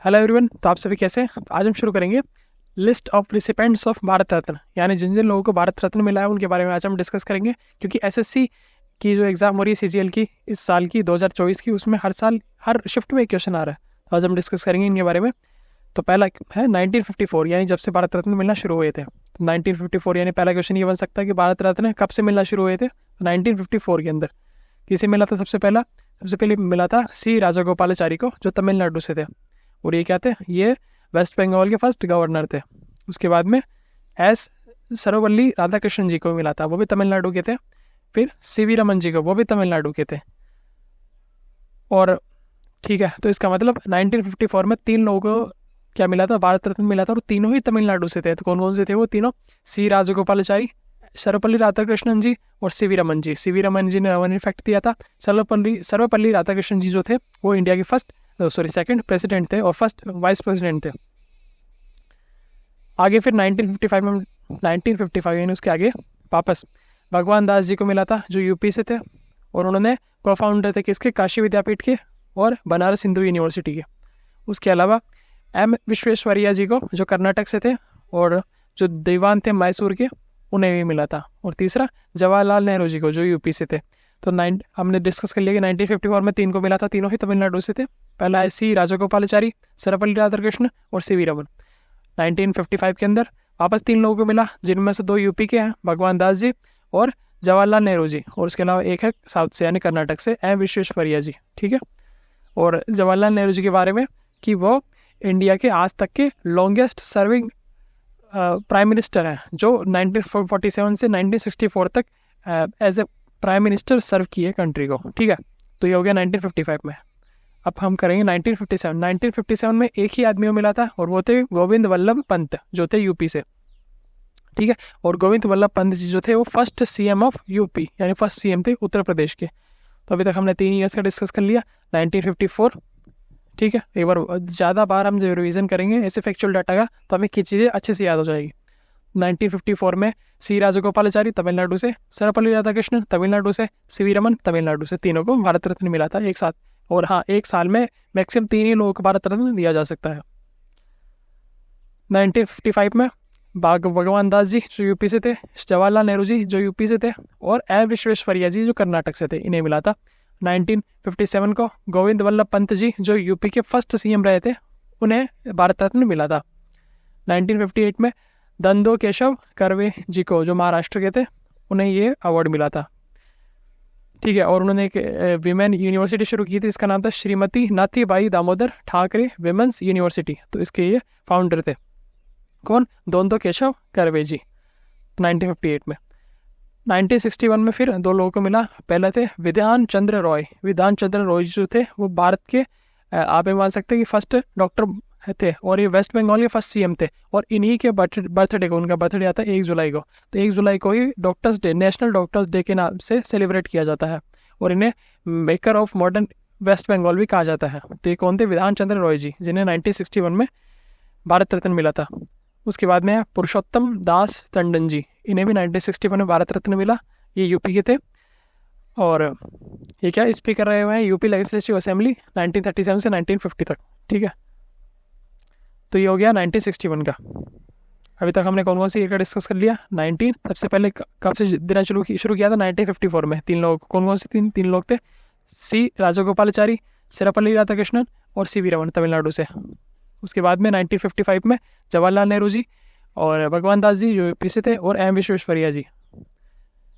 Hello everyone, तो आप सभी कैसे हैं? तो आज हम शुरू करेंगे list of recipients of Bharat Ratna, यानी जिन जिन लोगों को भारत रत्न मिला है उनके बारे में आज हम डिस्कस करेंगे। क्योंकि एसएससी की जो एग्ज़ाम हो रही है सीजीएल की इस साल की 2024 की, उसमें हर साल हर शिफ्ट में एक क्वेश्चन आ रहा है। तो आज हम डिस्कस करेंगे इनके बारे में। तो पहला है 1954, यानी जब से भारत रत्न मिलना शुरू हुए थे। तो 1954 यानी पहला क्वेश्चन ये बन सकता है कि भारत रत्न कब से मिलना शुरू हुए थे। 1954 के अंदर किसे मिला था? सबसे पहले मिला था सी राजागोपालाचारी को, जो तमिलनाडु से थे। और ये क्या थे? ये वेस्ट बंगाल के फर्स्ट गवर्नर थे। उसके बाद में एस सर्वपल्ली राधाकृष्णन जी को मिला था, वो भी तमिलनाडु के थे। फिर सीवी रमन जी को, वो भी तमिलनाडु के थे। और ठीक है, तो इसका मतलब 1954 में तीन लोगों को क्या मिला था? भारत रत्न मिला था, और तीनों ही तमिलनाडु से थे। तो कौन कौन से थे वो तीनों? सी राजगोपालाचारी, सर्वपल्ली राधाकृष्णन जी और सीवी रमन जी। सीवी रमन जी ने रमन इफेक्ट दिया था। सर्वपल्ली राधाकृष्णन जी जो थे वो इंडिया के सेकंड प्रेसिडेंट थे और फर्स्ट वाइस प्रेसिडेंट थे। आगे फिर 1955 यानी उसके आगे वापस भगवान दास जी को मिला था, जो यूपी से थे। और उन्होंने को फाउंडर थे किसके? काशी विद्यापीठ के और बनारस हिंदू यूनिवर्सिटी के। उसके अलावा एम विश्वेश्वरैया जी को, जो कर्नाटक से थे और जो दीवान थे मैसूर के, उन्हें भी मिला था। और तीसरा जवाहरलाल नेहरू जी को, जो यूपी से थे। तो हमने डिस्कस कर लिया कि 1954 में तीन को मिला था, तीनों ही तमिलनाडु से थे। पहला है सी राजागोपालाचारी, सर्वपल्ली राधाकृष्ण और सीवी रमन। 1955 के अंदर वापस तीन लोगों को मिला, जिनमें से दो यूपी के हैं, भगवान दास जी और जवाहरलाल नेहरू जी। और उसके अलावा एक है साउथ से यानी कर्नाटक से, एम विश्वेश्वरैया जी। ठीक है। और जवाहरलाल नेहरू जी के बारे में कि वो इंडिया के आज तक के लॉन्गेस्ट सर्विंग प्राइम मिनिस्टर हैं, जो 1947 से 1964 तक एज ए प्राइम मिनिस्टर सर्व किए कंट्री को। ठीक है, तो ये हो गया 1955 में। अब हम करेंगे 1957 में एक ही आदमी को मिला था, और वो थे गोविंद वल्लभ पंत, जो थे यूपी से। ठीक है। और गोविंद वल्लभ पंत जी जो थे वो फर्स्ट सीएम ऑफ यूपी, यानी फर्स्ट सीएम थे उत्तर प्रदेश के। तो अभी तक हमने 3 ईयर्स का डिस्कस कर लिया। 1954, ठीक है। एक बार ज़्यादा बार हम जब रिविजन करेंगे ऐसे फैक्चुअल डाटा का, तो हमें किस चीज़ें अच्छे से याद हो जाएगी। 1954 में सी राजगोपालाचारी तमिलनाडु से, सर्वपल्ली राधाकृष्णन तमिलनाडु से, सीवी रमन तमिलनाडु से, तीनों को भारत रत्न मिला था एक साथ। और हाँ, एक साल में मैक्सिमम 3 ही लोगों को भारत रत्न दिया जा सकता है। 1955 में भगवान दास जी, जो यूपी से थे, जवाहरलाल नेहरू जी, जो यूपी से थे, और एम विश्वेश्वरैया जी, जो कर्नाटक से थे, इन्हें मिला था। 1957 को गोविंद वल्लभ पंत जी, जो यूपी के फर्स्ट सीएम रहे थे, उन्हें भारत रत्न मिला था। 1958 में दंदो केशव कर्वे जी को, जो महाराष्ट्र के थे, उन्हें ये अवार्ड मिला था। ठीक है। और उन्होंने एक विमेन यूनिवर्सिटी शुरू की थी, इसका नाम था श्रीमती नाथीबाई दामोदर ठाकरे विमेंस यूनिवर्सिटी। तो इसके ये फाउंडर थे। कौन? दंदो केशव कर्वे जी, 1958 में। 1961 में फिर दो लोगों को मिला। पहले थे विधान चंद्र रॉय। विधान चंद्र रॉय जो थे वो भारत के आप मान सकते हैं कि फर्स्ट डॉक्टर थे, और ये वेस्ट बंगाल के फर्स्ट सीएम थे। और इन्हीं के बर्थडे को, उनका बर्थडे आता है 1 जुलाई को। तो 1 जुलाई को ही doctors day, national doctors day के नाम से सेलिब्रेट किया जाता है। और इन्हें maker of modern waste Bengal भी कहा जाता है। तो ये कौन थे? विधान चंद्र रॉय जी, जिन्हें 1961 में भारत रत्न मिला था। उसके बाद में पुरुषोत्तम दास टंडन जी, इन्हें भी 1961 में भारत रत्न मिला। ये यूपी के थे। और ये क्या स्पीकर रहे हुए हैं यूपी लेजिस्लेटिव असेंबली 1937 से 1950 तक। ठीक है। तो ये हो गया 1961 का। अभी तक हमने कौन कौन सी ईयर का डिस्कस कर लिया। सबसे पहले कब से देना शुरू किया था? 1954 में। तीन लोग, कौन कौन से तीन लोग थे? सी राजागोपालाचारी, सर्वपल्ली राधाकृष्णन और सीवी रमन तमिलनाडु से। उसके बाद में 1955 में जवाहरलाल नेहरू जी और भगवान दास जी, जो यूपी से थे, और एम विश्वेश्वरैया जी,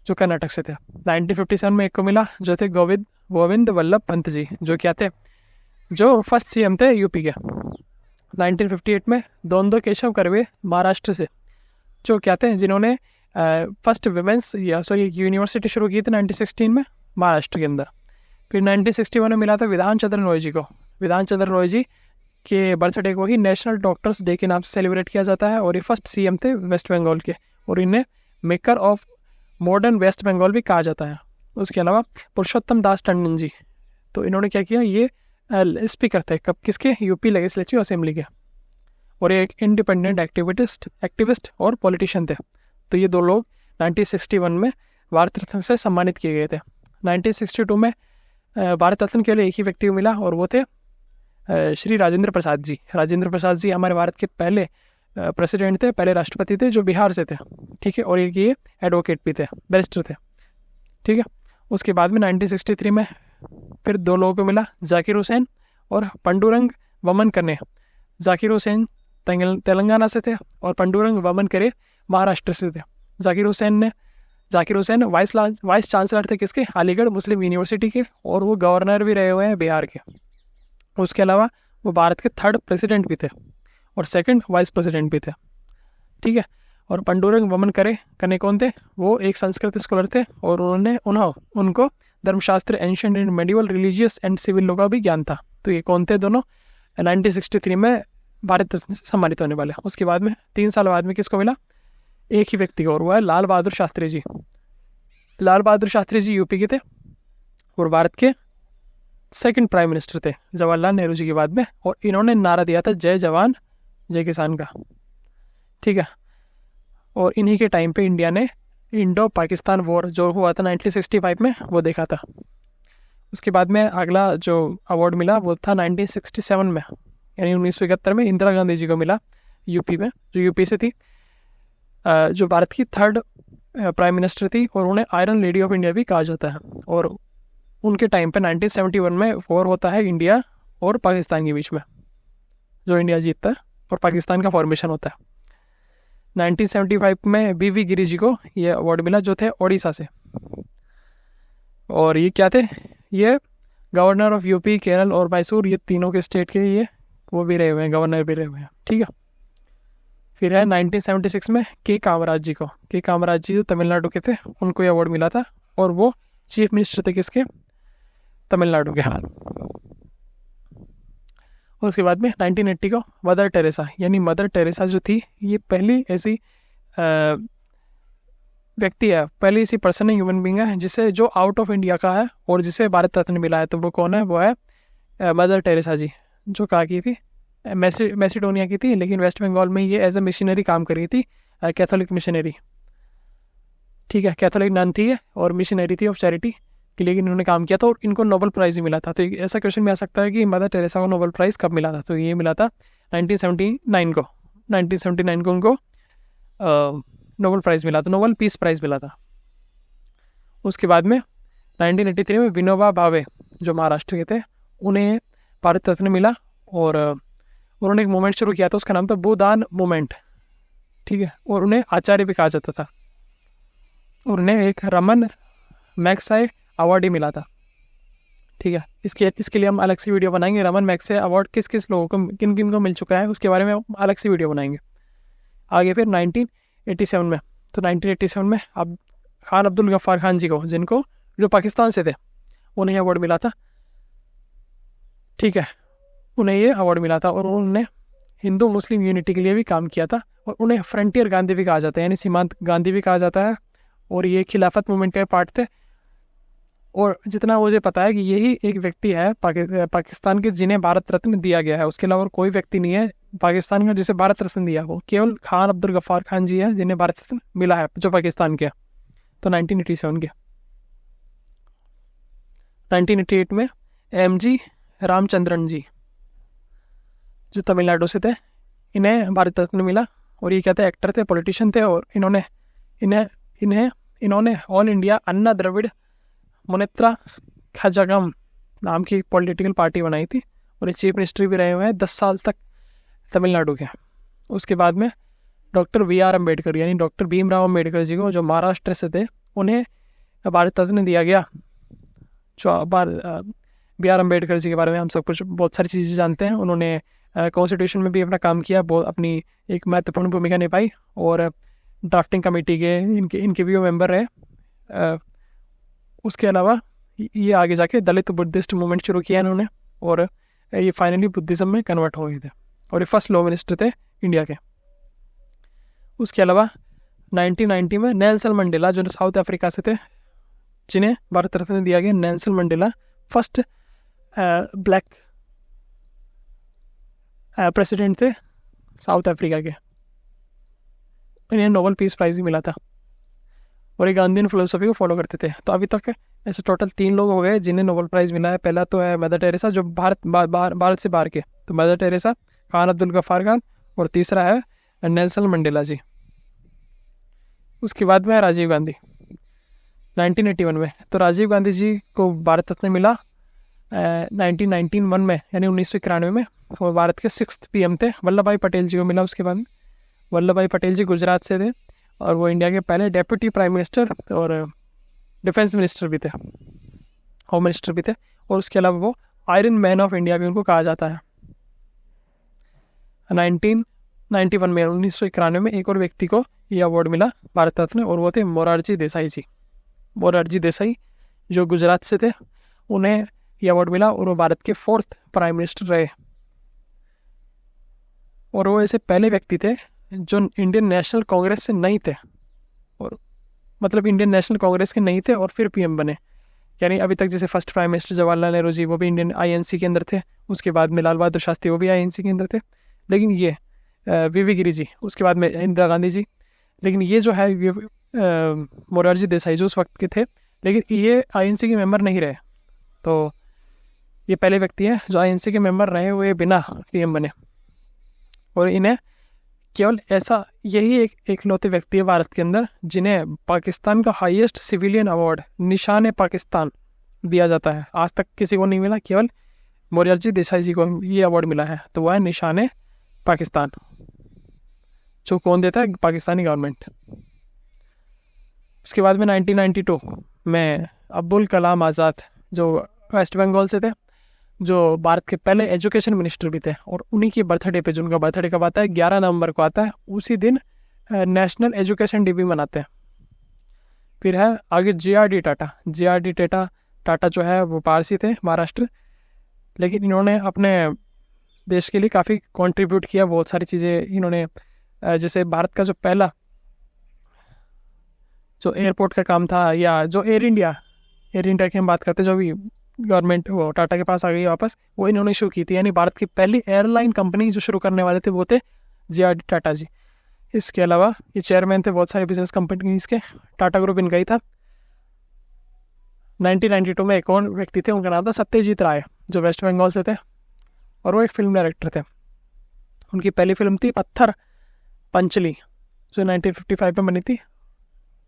जो कर्नाटक से थे। 1957 में एक को मिला, जो थे गोविंद वल्लभ पंत जी, जो क्या थे? जो फर्स्ट सीएम थे यूपी के। 1958 में दंदो केशव कर्वे महाराष्ट्र से, जो क्या थे? जिन्होंने फर्स्ट विमेंस यूनिवर्सिटी शुरू की थी 1916 में महाराष्ट्र के अंदर। फिर 1961 में मिला था विधान चंद्र रॉय जी को। विधान चंद्र रॉय जी के बर्थडे को ही नेशनल डॉक्टर्स डे के नाम से सेलिब्रेट किया जाता है। और ये फर्स्ट सीएम थे वेस्ट बंगाल के, और इन्हें maker of modern waste Bengal भी कहा जाता है। उसके अलावा पुरुषोत्तम दास टंडन जी, तो इन्होंने क्या किया? ये स्पीकर थे कब? किसके? यूपी लेजिस्लेटिव असेंबली के। और एक इंडिपेंडेंट एक्टिविस्ट और पॉलिटिशियन थे। तो ये दो लोग 1961 में भारत रत्न से सम्मानित किए गए थे। 1962 में भारत रत्न के लिए एक ही व्यक्ति को मिला, और वो थे श्री राजेंद्र प्रसाद जी। राजेंद्र प्रसाद जी हमारे भारत के पहले प्रेसिडेंट थे, पहले राष्ट्रपति थे जो बिहार से थे, ठीक है। और ये एडवोकेट भी थे, बैरिस्टर थे, ठीक है। उसके बाद में 1963 में फिर दो लोगों को मिला, जाकिर हुसैन और पंडुरंग वमन करे। जाकिर हुसैन तेलंगाना से थे और पंडुरंग वमन करे महाराष्ट्र से थे। जाकिर हुसैन वाइस चांसलर थे किसके, अलीगढ़ मुस्लिम यूनिवर्सिटी के, और वो गवर्नर भी रहे हुए हैं बिहार के। उसके अलावा वो भारत के 3rd प्रेसिडेंट भी थे और 2nd वाइस प्रेसिडेंट भी थे, ठीक है। और पंडुरंग वमन कने कौन थे, वो एक संस्कृत स्कॉलर थे और उनको धर्मशास्त्र, ancient and medieval, religious and civil law का भी ज्ञान था। तो ये कौन थे दोनों, 1963 में भारत रत्न सम्मानित होने वाले। उसके बाद में 3 साल बाद में किसको मिला, एक ही व्यक्ति को, और वो है लाल बहादुर शास्त्री जी। लाल बहादुर शास्त्री जी यूपी के थे और भारत के 2nd प्राइम मिनिस्टर थे जवाहरलाल नेहरू जी के बाद में। और इन्होंने नारा दिया था जय जवान जय किसान का, ठीक है। और इन्हीं के टाइम पे इंडिया ने इंडो पाकिस्तान वॉर जो हुआ था 1965 में वो देखा था। उसके बाद में अगला जो अवार्ड मिला वो था 1967 में, यानी 1971 में इंदिरा गांधी जी को मिला यूपी में, जो यूपी से थी, जो भारत की 3rd प्राइम मिनिस्टर थी और उन्हें आयरन लेडी ऑफ इंडिया भी कहा जाता है। और उनके टाइम पे 1971 में वॉर होता है इंडिया और पाकिस्तान के बीच में, जो इंडिया जीतता है और पाकिस्तान का फॉर्मेशन होता है। 1975 में बीवी गिरी जी को ये अवार्ड मिला जो थे ओडिशा से। और ये क्या थे, ये गवर्नर ऑफ यूपी, केरल और मैसूर, ये तीनों के स्टेट के ये वो भी रहे हुए हैं, गवर्नर भी रहे हुए हैं, ठीक है। फिर है 1976 में के कामराज जी को, के कामराज जी जो तमिलनाडु के थे, उनको ये अवार्ड मिला था और वो चीफ मिनिस्टर थे किसके, तमिलनाडु के हाल। उसके बाद में 1980 को मदर टेरेसा, यानी मदर टेरेसा जो थी ये पहली ऐसी व्यक्ति है, पहली ऐसी पर्सन है, ह्यूमन बींग है जिसे जो आउट ऑफ इंडिया का है और जिसे भारत रत्न मिला है। तो वो कौन है, वो है मदर टेरेसा जी, जो कहाँ की थी, मैसिडोनिया की थी, लेकिन वेस्ट बंगाल में ये एज ए मिशनरी काम कर रही थी, कैथोलिक मिशनरी, ठीक है। कैथोलिक नन थी और मिशनरी थी ऑफ चैरिटी के लिए इन्होंने काम किया था और इनको नोबेल प्राइज़ भी मिला था। तो ऐसा क्वेश्चन भी आ सकता है कि मदर टेरेसा को नोबेल प्राइज़ कब मिला था, तो ये मिला था 1979 को। 1979 को उनको नोबेल प्राइज़ मिला था, नोबेल पीस प्राइज़ मिला था। उसके बाद में 1983 में विनोबा भावे जो महाराष्ट्र के थे, उन्हें भारत रत्न मिला और उन्होंने एक मूवमेंट शुरू किया था, उसका नाम था भूदान मूवमेंट, ठीक है। और उन्हें आचार्य भी कहा जाता था और उन्हें एक रमन मैग्सेसे अवार्ड ही मिला था, ठीक है। इसके लिए हम अलग से वीडियो बनाएंगे, रमन मैग्सेसे अवार्ड किस किस लोगों को, किन किन को मिल चुका है, उसके बारे में हम अलग से वीडियो बनाएंगे आगे। फिर 1987 में, तो 1987 में अब खान अब्दुल गफ्फार खान जी को, जिनको जो पाकिस्तान से थे, उन्हें अवार्ड मिला था, ठीक है। उन्हें ये अवार्ड मिला था और उन्होंने हिंदू मुस्लिम यूनिटी के लिए भी काम किया था और उन्हें फ्रंटियर गांधी भी कहा जाता है, यानी सीमांत गांधी भी कहा जाता है। और ये खिलाफत मूवमेंट का पार्ट थे। और जितना मुझे पता है कि यही एक व्यक्ति है पाकिस्तान के जिन्हें भारत रत्न दिया गया है, उसके अलावा और कोई व्यक्ति नहीं है पाकिस्तान का जिसे भारत रत्न दिया हो, केवल खान अब्दुल गफ्फार खान जी है जिन्हें भारत रत्न मिला है, जो पाकिस्तान के। तो 1987 के 1988 में MG रामचंद्रन जी जो तमिलनाडु से थे, इन्हें भारत रत्न मिला। और ये क्या थे, एक्टर थे, पॉलिटिशियन थे और इन्होंने ऑल इंडिया अन्ना द्रविड़ मुनेत्रा खजागम नाम की पॉलिटिकल पार्टी बनाई थी और ये चीफ मिनिस्टर भी रहे हुए हैं 10 साल तक तमिलनाडु के। उसके बाद में डॉक्टर BR अम्बेडकर, यानी डॉक्टर भीमराव अम्बेडकर जी को, जो महाराष्ट्र से थे, उन्हें भारत रत्न दिया गया। जो BR अम्बेडकर जी के बारे में हम सब कुछ बहुत सारी चीज़ें जानते हैं। उन्होंने कॉन्स्टिट्यूशन में भी अपना काम किया, बहुत अपनी एक महत्वपूर्ण भूमिका निभाई और ड्राफ्टिंग कमेटी के इनके भी वो मेंबर रहे। उसके अलावा ये आगे जाके दलित बुद्धिस्ट मूवमेंट शुरू किया इन्होंने और ये फाइनली बुद्धिज़्म में कन्वर्ट हो गए थे और ये फर्स्ट लॉ मिनिस्टर थे इंडिया के। उसके अलावा 1990 में नेल्सन मंडेला जो साउथ अफ्रीका से थे, जिन्हें भारत रत्न दिया गया। Nelson Mandela first black president थे साउथ अफ्रीका के, इन्हें नोबेल पीस प्राइज़ भी मिला था। और ये गांधीयन फिलोसफी को फॉलो करते थे। तो अभी तक ऐसे टोटल 3 लोग हो गए जिन्हें नोबेल प्राइज़ मिला है। पहला तो है मदर टेरेसा, जो भारत से बाहर के, तो मदर टेरेसा, खान अब्दुल गफ्फार खान, और तीसरा है नेल्सन मंडेला जी। उसके बाद में है राजीव गांधी 1981 में। तो राजीव गांधी जी को भारत रत्न मिला 1991 में, यानी 1991 में। वो भारत के 6th PM थे। वल्लभ भाई पटेल जी को मिला उसके बाद में। वल्लभ भाई पटेल जी गुजरात से थे और वो इंडिया के पहले डेप्यूटी प्राइम मिनिस्टर और डिफेंस मिनिस्टर भी थे, होम मिनिस्टर भी थे। और उसके अलावा वो आयरन मैन ऑफ इंडिया भी उनको कहा जाता है। 1991 में, 1991 में एक और व्यक्ति को ये अवार्ड मिला भारत रत्न, और वो थे मोरारजी देसाई जी। मोरारजी देसाई जो गुजरात से थे, उन्हें ये अवार्ड मिला और वो भारत के 4th प्राइम मिनिस्टर रहे। और वो ऐसे पहले व्यक्ति थे जो इंडियन नेशनल कांग्रेस से नहीं थे, और मतलब इंडियन नेशनल कांग्रेस के नहीं थे और फिर PM बने। यानी अभी तक जैसे first prime minister Jawaharlal Nehru ji, वो भी इंडियन INC के अंदर थे। उसके बाद में लाल बहादुर शास्त्री, वो भी INC के अंदर थे। लेकिन ये VV गिरी जी, उसके बाद में इंदिरा गांधी जी। लेकिन ये जो है मोरारजी देसाई जो उस वक्त के थे, लेकिन ये INC के मेंबर नहीं रहे। तो ये पहले व्यक्ति हैं जो INC के मेंबर रहे हुए बिना PM बने। और इन्हें केवल ऐसा यही एक लौते व्यक्ति है भारत के अंदर जिन्हें पाकिस्तान का हाईएस्ट सिविलियन अवार्ड निशान पाकिस्तान दिया जाता है। आज तक किसी को नहीं मिला, केवल मोरारजी देसाई जी को ये अवार्ड मिला है। तो वह है निशान पाकिस्तान, जो कौन देता है? पाकिस्तानी गवर्नमेंट। उसके बाद में 1992 में अब्दुल कलाम आज़ाद, जो वेस्ट बंगाल से थे, जो भारत के पहले एजुकेशन मिनिस्टर भी थे। और उन्हीं की बर्थडे पे, जो उनका बर्थडे कब आता है, 11 नवंबर को आता है, उसी दिन नेशनल एजुकेशन डे भी मनाते हैं। फिर है आगे JRD टाटा। JRD टाटा जो है वो पारसी थे, महाराष्ट्र। लेकिन इन्होंने अपने देश के लिए काफ़ी कंट्रीब्यूट किया, बहुत सारी चीज़ें इन्होंने, जैसे भारत का जो पहला जो एयरपोर्ट का काम था, या जो एयर इंडिया की हम बात करते हैं, जो भी गवर्नमेंट वो टाटा के पास आ गई वापस, वो इन्होंने शुरू की थी। यानी भारत की पहली एयरलाइन कंपनी जो शुरू करने वाले थे वो थे JRD टाटा जी। इसके अलावा ये चेयरमैन थे बहुत सारे बिजनेस कंपनीज के, टाटा ग्रुप इनका ही था। 1992 में एक और व्यक्ति थे, उनका नाम था सत्यजीत राय, जो वेस्ट बंगाल से थे, और वो एक फिल्म डायरेक्टर थे। उनकी पहली फिल्म थी पत्थर पंचली, जो 1955 में बनी थी,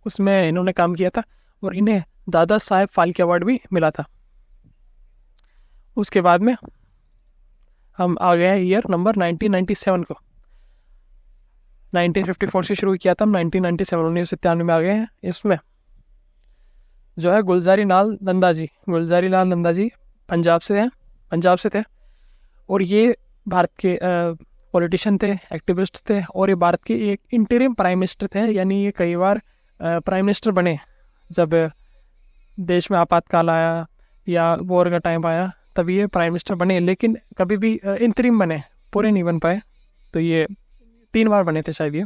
उसमें इन्होंने काम किया था। और इन्हें दादा साहेब फाल्के अवार्ड भी मिला था। उसके बाद में हम आ गए हैं ईयर नंबर 1997 को। 1954 से शुरू किया था, हम 1997 1993 में आ गए हैं। इसमें जो है गुलजारी लाल नंदा जी पंजाब से थे। और ये भारत के पॉलिटिशियन थे, एक्टिविस्ट थे, और ये भारत के एक इंटरिम प्राइम मिनिस्टर थे। यानी ये कई बार प्राइम मिनिस्टर बने जब देश में आपातकाल आया या वॉर का टाइम आया, तभी ये प्राइम मिनिस्टर बने। लेकिन कभी भी इंतरिम बने, पूरे नहीं बन पाए। तो ये 3 बार बने थे शायद ये।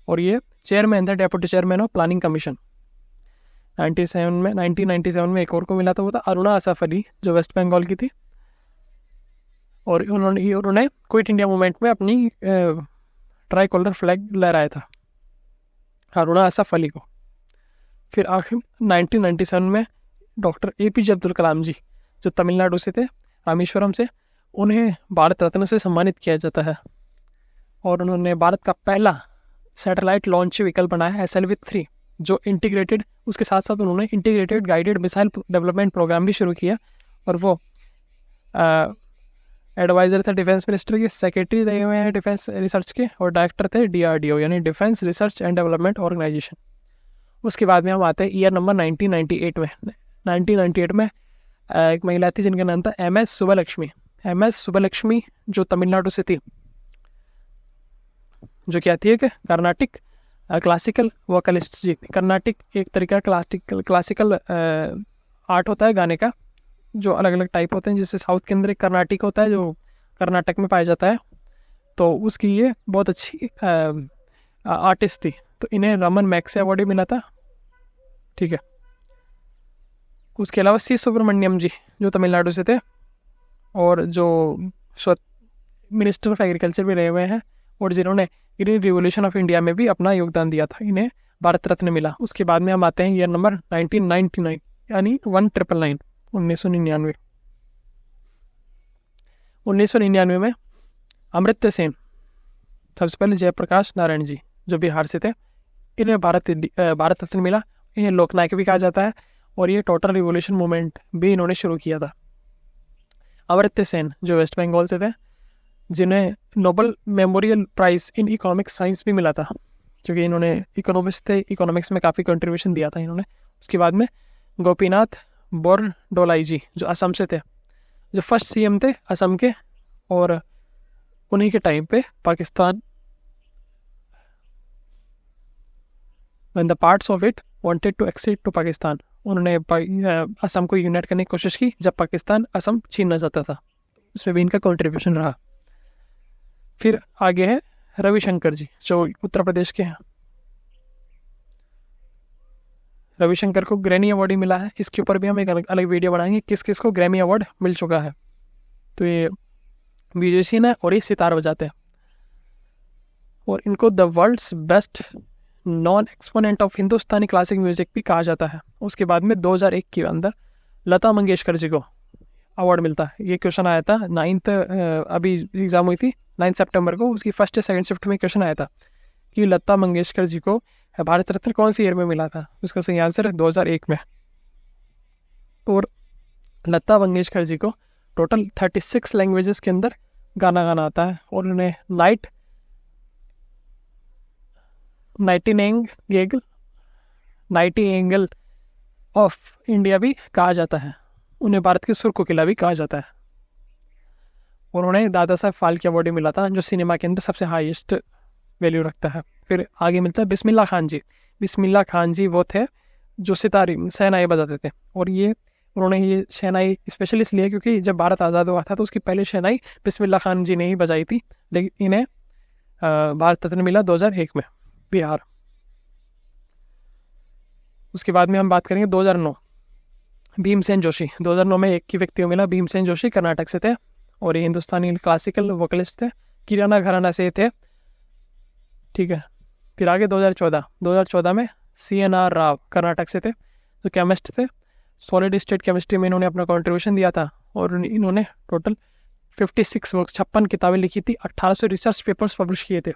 और ये चेयरमैन थे, deputy chairman of planning commission. 1997 में एक और को मिला था, वो था अरुणा असफ अली, जो वेस्ट बंगाल की थी। और उन्होंने क्विट इंडिया मूवमेंट में अपनी ट्राई कलर फ्लैग लहराया था, अरुणा असफ अली को। फिर आखिर 1997 में डॉक्टर APJ अब्दुल कलाम जी, जो तमिलनाडु से थे, रामेश्वरम से, उन्हें भारत रत्न से सम्मानित किया जाता है। और उन्होंने भारत का पहला सैटेलाइट लॉन्च व्हीकल बनाया SLV-3, जो इंटीग्रेटेड, उसके साथ साथ उन्होंने integrated guided missile development programme भी शुरू किया। और वो एडवाइज़र थे डिफेंस मिनिस्टर के, सेक्रेटरी रहे हुए हैं डिफेंस रिसर्च के, और डायरेक्टर थे DRDO यानी defence research and development organisation. उसके बाद में हम आते हैं ईयर नंबर 1998 में। 1998 में एक महिला थी जिनका नाम था MS सुब्बलक्ष्मी, जो तमिलनाडु से थी, जो क्या थी, एक कर्नाटिक क्लासिकल वोकलिस्ट जी। कर्नाटिक एक तरीका क्लासिकल आर्ट होता है गाने का, जो अलग अलग टाइप होते हैं। जैसे साउथ के अंदर एक कर्नाटिक होता है जो कर्नाटक में पाया जाता है, तो उसकी ये बहुत अच्छी आर्टिस्ट थी। तो इन्हें रमन मैग्सेसे अवार्ड भी मिला था, ठीक है। उसके अलावा C सुब्रमण्यम जी, जो तमिलनाडु से थे, और जो मिनिस्टर ऑफ एग्रीकल्चर भी रहे हुए हैं, और जिन्होंने ग्रीन रिवोल्यूशन ऑफ इंडिया में भी अपना योगदान दिया था। इन्हें भारत रत्न मिला। उसके बाद में हम आते हैं ईयर नंबर 1999 यानी 1999 1999। 1999 में अमर्त्य सेन, सबसे पहले जयप्रकाश नारायण जी जो बिहार से थे, इन्हें भारत रत्न मिला। इन्हें लोकनायक भी कहा जाता है और ये टोटल रिवोल्यूशन मूवमेंट भी इन्होंने शुरू किया था। अमर्त्य सेन जो वेस्ट बंगाल से थे, जिन्हें Nobel memorial prize in economic science भी मिला था, क्योंकि इन्होंने इकोनॉमिक्स थे, इकोनॉमिक्स में काफ़ी कंट्रीब्यूशन दिया था इन्होंने। उसके बाद में गोपीनाथ बोरडोलाई जी जो असम से थे, जो फर्स्ट सीएम थे असम के, और उन्हीं के टाइम पे Pakistan when the parts of it wanted to accede to Pakistan, उन्होंने असम को यूनाइट करने की कोशिश की जब पाकिस्तान असम छीनना चाहता था। उसमें भी इनका कंट्रीब्यूशन रहा। फिर आगे है रविशंकर जी जो उत्तर प्रदेश के हैं। रविशंकर को ग्रैमी अवार्ड ही मिला है। इसके ऊपर भी हम एक अलग वीडियो बनाएंगे किस किस को ग्रैमी अवार्ड मिल चुका है। तो ये म्यूजिशियन है और ये सितार बजाते हैं, और इनको the world's best known exponent of Hindustani classic music भी कहा जाता है। उसके बाद में 2001 के अंदर लता मंगेशकर जी को अवार्ड मिलता है। ये क्वेश्चन आया था 9th, अभी एग्जाम हुई थी 9 सितंबर को, उसकी फर्स्ट या सेकंड शिफ्ट में क्वेश्चन आया था कि लता मंगेशकर जी को भारत रत्न कौन सी ईयर में मिला था। उसका सही आंसर है 2001 में। और लता मंगेशकर जी को टोटल 36 लैंग्वेजेस के अंदर गाना गाना आता है, और उन्हें नाइटिंगेल ऑफ इंडिया भी कहा जाता है। उन्हें भारत की सुर कोकिला भी कहा जाता है। और उन्हें दादा साहब फाल्के अवार्ड मिला था जो सिनेमा के अंदर सबसे हाईएस्ट वैल्यू रखता है। फिर आगे मिलता है बिस्मिल्लाह खान जी। बिस्मिल्लाह खान जी वो थे जो सितारी शहनाई बजाते थे, और ये उन्होंने ये शहनाई स्पेशली इसलिए क्योंकि जब भारत आज़ाद हुआ था तो उसकी पहली शहनाई बिस्मिल्लाह खान जी ने ही बजाई थी। लेकिन इन्हें भारत रत्न मिला 2001 में, बिहार। उसके बाद में हम बात करेंगे 2009 भीमसेन जोशी। 2009 में एक ही व्यक्ति को मिला, भीमसेन जोशी कर्नाटक से थे, और ये हिंदुस्तानी क्लासिकल वोकलिस्ट थे, किराना घराना से थे। ठीक है। फिर आगे 2014 में CNR राव कर्नाटक से थे, जो केमिस्ट थे। सॉलिड स्टेट केमिस्ट्री में इन्होंने अपना कंट्रीब्यूशन दिया था, और इन्होंने टोटल 56 वर्क 56 किताबें लिखी थी, 1800 रिसर्च पेपर्स पब्लिश किए थे।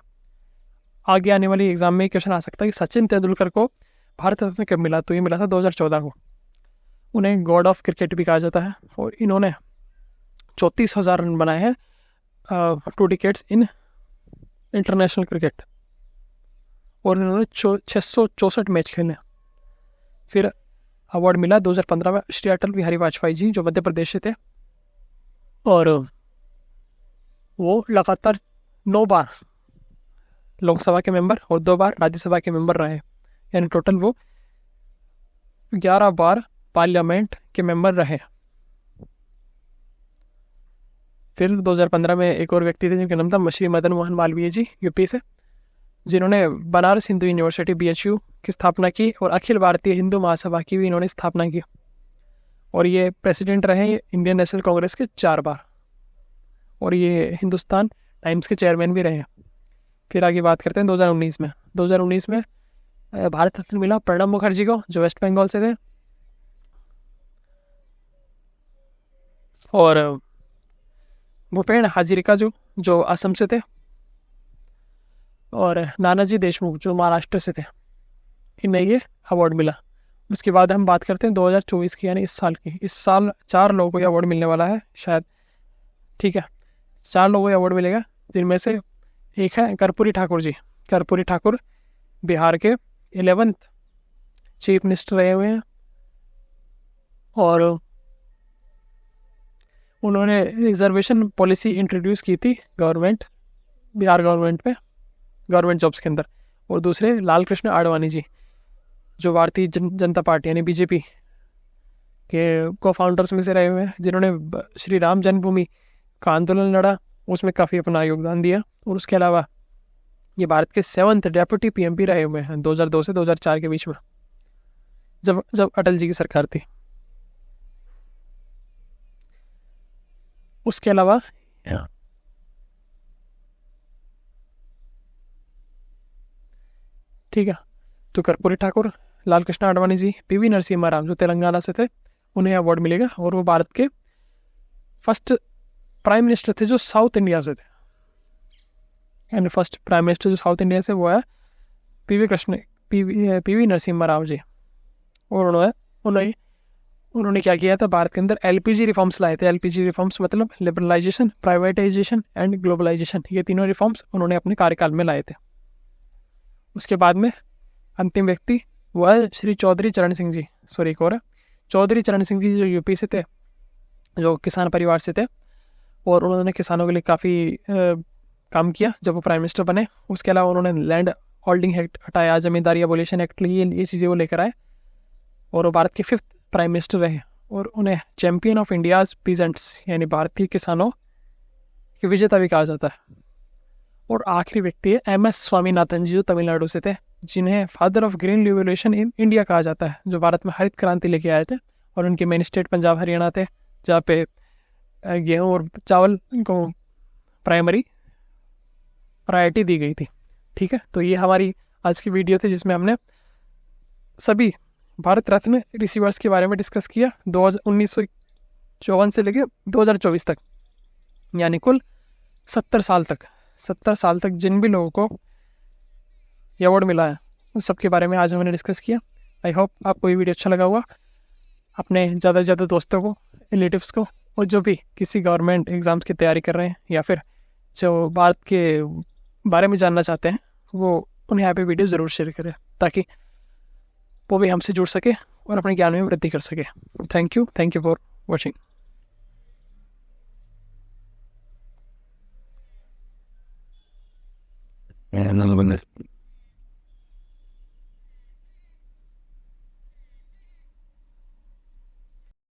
आगे आने वाली एग्जाम में क्वेश्चन आ सकता है कि सचिन तेंदुलकर को भारत रत्न कब मिला, तो ये मिला था 2014 को। उन्हें गॉड ऑफ क्रिकेट भी कहा जाता है, और इन्होंने 34,000 रन बनाए हैं 2 डिकेड्स इन इंटरनेशनल क्रिकेट, और इन्होंने 664 मैच खेले। फिर अवार्ड मिला 2015 में श्री अटल बिहारी वाजपेयी जी जो मध्य प्रदेश से थे, और वो लगातार 9 बार लोकसभा के मेंबर और 2 बार राज्यसभा के मेंबर रहे, यानी टोटल वो 11 बार पार्लियामेंट के मेंबर रहे। फिर 2015 में एक और व्यक्ति थे जिनका नाम था श्री मदन मोहन मालवीय जी, यूपी से, जिन्होंने बनारस हिंदू यूनिवर्सिटी BHU की स्थापना की, और अखिल भारतीय हिंदू महासभा की भी इन्होंने स्थापना की, और ये प्रेसिडेंट रहे इंडियन नेशनल कांग्रेस के 4 बार, और ये हिंदुस्तान टाइम्स के चेयरमैन भी रहे। फिर आगे बात करते हैं 2019 में भारत रत्न मिला प्रणब मुखर्जी को जो वेस्ट बंगाल से थे, और भूपेन हाजरिका जो असम से थे, और नानाजी देशमुख जो महाराष्ट्र से थे। इन्हें ये अवार्ड मिला। उसके बाद हम बात करते हैं 2024 की, यानी इस साल की। इस साल 4 लोगों को ये अवार्ड मिलने वाला है शायद। ठीक है, 4 लोगों को अवार्ड मिलेगा, जिनमें से एक है कर्पूरी ठाकुर जी। कर्पूरी ठाकुर बिहार के 11th चीफ मिनिस्टर रहे हुए हैं, और उन्होंने रिजर्वेशन पॉलिसी इंट्रोड्यूस की थी बिहार गवर्नमेंट जॉब्स के अंदर। और दूसरे लाल कृष्ण आडवाणी जी जो भारतीय जनता पार्टी यानी BJP के को फाउंडर्स में से रहे हुए हैं, जिन्होंने श्री राम जन्मभूमि का आंदोलन लड़ा, उसमें काफ़ी अपना योगदान दिया। और उसके अलावा ये भारत के 7th डेप्यूटी PM भी रहे हुए हैं 2002 से 2004 के बीच में, जब अटल जी की सरकार थी। उसके अलावा ठीक है, तो कर्पूरी ठाकुर, लाल कृष्ण आडवाणी जी, पीवी नरसिम्हा राव जो तेलंगाना से थे, उन्हें अवार्ड मिलेगा। और वो भारत के फर्स्ट प्राइम मिनिस्टर थे जो साउथ इंडिया से थे, एंड फर्स्ट प्राइम मिनिस्टर जो साउथ इंडिया से वो है पीवी नरसिम्हा राव जी। और उन्होंने क्या किया था, भारत के अंदर एलपीजी रिफॉर्म्स लाए थे। एलपीजी रिफॉर्म्स मतलब लिबरलाइजेशन, प्राइवेटाइजेशन एंड ग्लोबलाइजेशन, ये तीनों रिफॉर्म्स उन्होंने अपने कार्यकाल में लाए थे। उसके बाद में अंतिम व्यक्ति वह श्री चौधरी चरण सिंह जी, सॉरी एक और है, चौधरी चरण सिंह जी जो यूपी से थे, जो किसान परिवार से थे, और उन्होंने किसानों के लिए काफ़ी काम किया जब वो प्राइम मिनिस्टर बने। उसके अलावा उन्होंने लैंड होल्डिंग एक्ट हटाया, जमींदारी एबोलिशन एक्ट, ये चीज़ें वो लेकर आए, और वो भारत के 5th प्राइम मिनिस्टर रहे। और उन्हें चैम्पियन ऑफ इंडियाज़ पीजेंट्स यानी भारतीय किसानों की विजेता भी कहा जाता है। और आखिरी व्यक्ति है MS स्वामीनाथन जी जो तमिलनाडु से थे, जिन्हें father of green revolution in India कहा जाता है, जो भारत में हरित क्रांति लेके आए थे। और उनके मेन स्टेट पंजाब हरियाणा थे, जहाँ पे गेहूँ और चावल को प्राइमरी प्रायोरिटी दी गई थी। ठीक है, तो ये हमारी आज की वीडियो थी जिसमें हमने सभी भारत रत्न रिसीवर्स के बारे में डिस्कस किया 1954 से लेकर 2024 तक, यानी कुल 70 साल तक जिन भी लोगों को ये अवार्ड मिला है उन सब के बारे में आज हमने डिस्कस किया। आई होप आपको ये वीडियो अच्छा लगा होगा। अपने ज़्यादा से ज़्यादा दोस्तों को, रिलेटिव्स को, और जो भी किसी गवर्नमेंट एग्ज़ाम्स की तैयारी कर रहे हैं या फिर जो भारत के बारे में जानना चाहते हैं, वो उन्हें यहाँ पे वीडियो ज़रूर शेयर करें, ताकि वो भी हमसे जुड़ सके और अपने ज्ञान में वृद्धि कर सके। Thank you for watching.